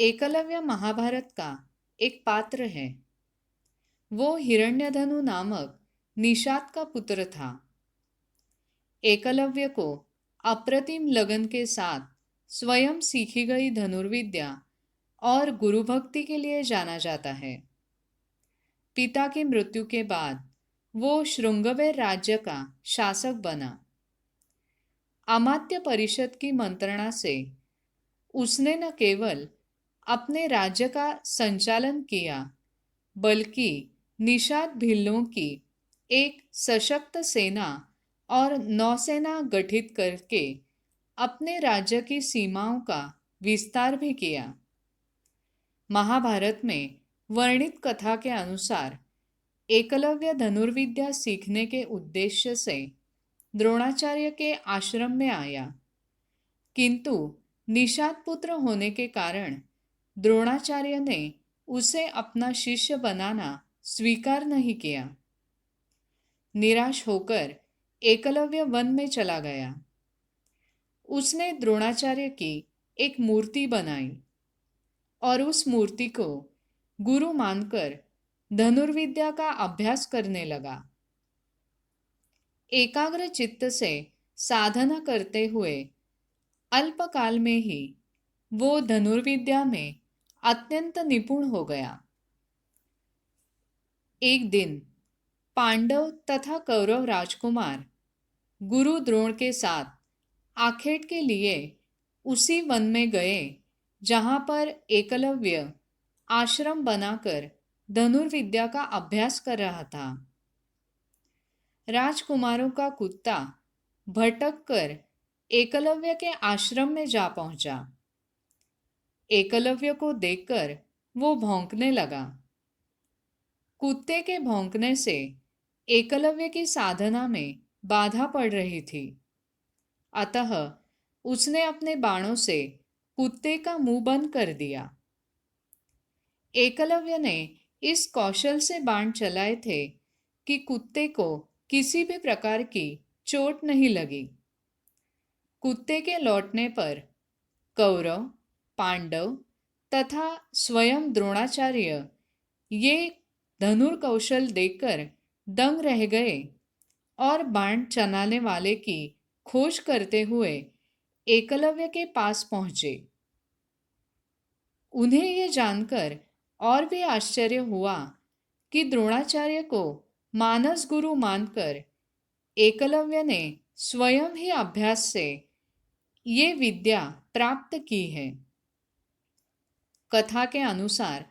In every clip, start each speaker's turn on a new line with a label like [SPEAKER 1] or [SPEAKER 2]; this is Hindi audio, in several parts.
[SPEAKER 1] एकलव्य महाभारत का एक पात्र है। वो हिरण्यधनु नामक निषाद का पुत्र था। एकलव्य को अप्रतिम लगन के साथ स्वयं सीखी गई धनुर्विद्या और गुरु भक्ति के लिए जाना जाता है। पिता की मृत्यु के बाद वो श्रृंगवेर राज्य का शासक बना। अमात्य परिषद की मंत्रणा से उसने न केवल अपने राज्य का संचालन किया, बल्कि निषाद भिल्लों की एक सशक्त सेना और नौसेना गठित करके अपने राज्य की सीमाओं का विस्तार भी किया। महाभारत में वर्णित कथा के अनुसार एकलव्य धनुर्विद्या सीखने के उद्देश्य से द्रोणाचार्य के आश्रम में आया, किंतु निषाद पुत्र होने के कारण द्रोणाचार्य ने उसे अपना शिष्य बनाना स्वीकार नहीं किया। निराश होकर एकलव्य वन में चला गया। उसने द्रोणाचार्य की एक मूर्ति बनाई और उस मूर्ति को गुरु मानकर धनुर्विद्या का अभ्यास करने लगा। एकाग्र चित्त से साधना करते हुए अल्पकाल में ही वो धनुर्विद्या में अत्यंत निपुण हो गया। एक दिन पांडव तथा कौरव राजकुमार गुरु द्रोण के साथ आखेट के लिए उसी वन में गए जहां पर एकलव्य आश्रम बनाकर धनुर्विद्या का अभ्यास कर रहा था। राजकुमारों का कुत्ता भटक कर एकलव्य के आश्रम में जा पहुंचा। एकलव्य को देखकर वो भौंकने लगा। कुत्ते के भौंकने से एकलव्य की साधना में बाधा पड़ रही थी, अतः उसने अपने बाणों से कुत्ते का मुंह बंद कर दिया। एकलव्य ने इस कौशल से बाण चलाए थे कि कुत्ते को किसी भी प्रकार की चोट नहीं लगी। कुत्ते के लौटने पर कौरव, पांडव तथा स्वयं द्रोणाचार्य ये धनुर्कौशल देखकर दंग रह गए और बाण चलाने वाले की खोज करते हुए एकलव्य के पास पहुंचे। उन्हें यह जानकर और भी आश्चर्य हुआ कि द्रोणाचार्य को मानस गुरु मानकर एकलव्य ने स्वयं ही अभ्यास से ये विद्या प्राप्त की है। कथा के अनुसार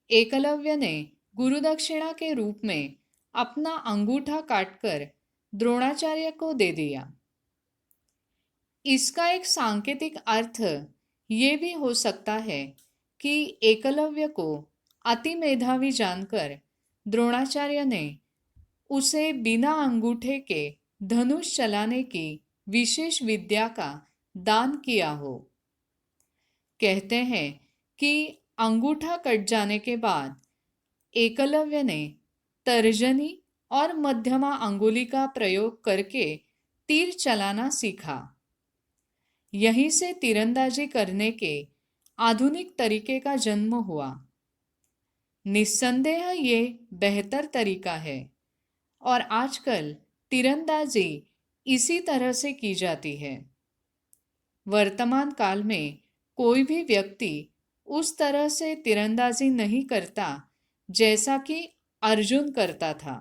[SPEAKER 1] एकलव्य ने गुरुदक्षिणा के रूप में अपना अंगूठा काटकर द्रोणाचार्य को दे दिया। इसका एक सांकेतिक अर्थ ये भी हो सकता है कि एकलव्य को अति मेधावी जानकर द्रोणाचार्य ने उसे बिना अंगूठे के धनुष चलाने की विशेष विद्या का दान किया हो। कहते हैं कि अंगूठा कट जाने के बाद एकलव्य ने तर्जनी और मध्यमा अंगुली का प्रयोग करके तीर चलाना सीखा। यहीं से तीरंदाजी करने के आधुनिक तरीके का जन्म हुआ। निस्संदेह ये बेहतर तरीका है और आजकल तीरंदाजी इसी तरह से की जाती है। वर्तमान काल में कोई भी व्यक्ति उस तरह से तीरंदाजी नहीं करता जैसा कि अर्जुन करता था।